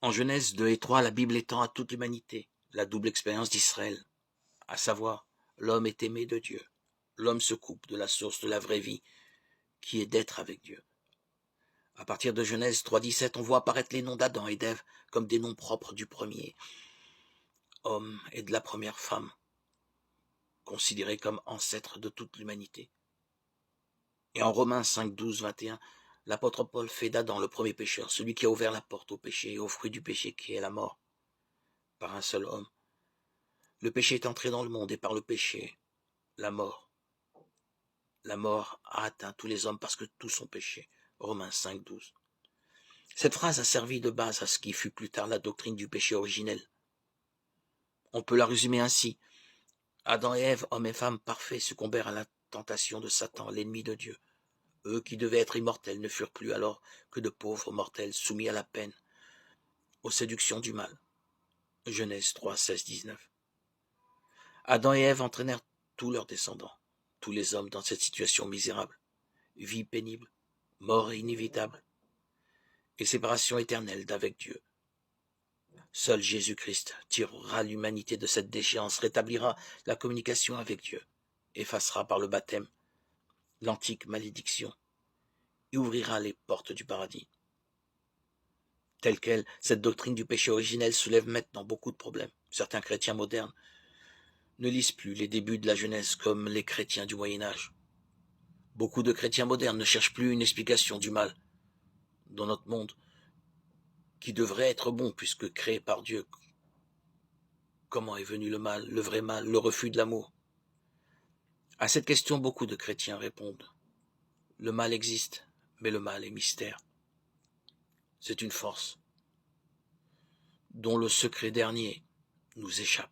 En Genèse 2 et 3, la Bible étend à toute l'humanité la double expérience d'Israël, à savoir, l'homme est aimé de Dieu. L'homme se coupe de la source de la vraie vie, qui est d'être avec Dieu. À partir de Genèse 3,17, on voit apparaître les noms d'Adam et d'Ève comme des noms propres du premier homme et de la première femme, considérés comme ancêtres de toute l'humanité. Et en Romains 5, 12, 21, l'apôtre Paul fait d'Adam le premier pécheur, celui qui a ouvert la porte au péché et au fruit du péché qui est la mort, par un seul homme. Le péché est entré dans le monde et par le péché, la mort. La mort a atteint tous les hommes parce que tous ont péché. Romains 5, 12. Cette phrase a servi de base à ce qui fut plus tard la doctrine du péché originel. On peut la résumer ainsi. Adam et Ève, hommes et femmes parfaits, succombèrent à la tentation de Satan, l'ennemi de Dieu. Eux qui devaient être immortels ne furent plus alors que de pauvres mortels soumis à la peine, aux séductions du mal. Genèse 3, 16, 19. Adam et Ève entraînèrent tous leurs descendants, tous les hommes dans cette situation misérable, vie pénible, mort inévitable, et séparation éternelle d'avec Dieu. Seul Jésus-Christ tirera l'humanité de cette déchéance, rétablira la communication avec Dieu, effacera par le baptême l'antique malédiction et ouvrira les portes du paradis. Telle quelle, cette doctrine du péché originel soulève maintenant beaucoup de problèmes. Certains chrétiens modernes ne lisent plus les débuts de la Genèse comme les chrétiens du Moyen-Âge. Beaucoup de chrétiens modernes ne cherchent plus une explication du mal dans notre monde qui devrait être bon puisque créé par Dieu. Comment est venu le mal, le vrai mal, le refus de l'amour? À cette question, beaucoup de chrétiens répondent. Le mal existe, mais le mal est mystère. C'est une force dont le secret dernier nous échappe.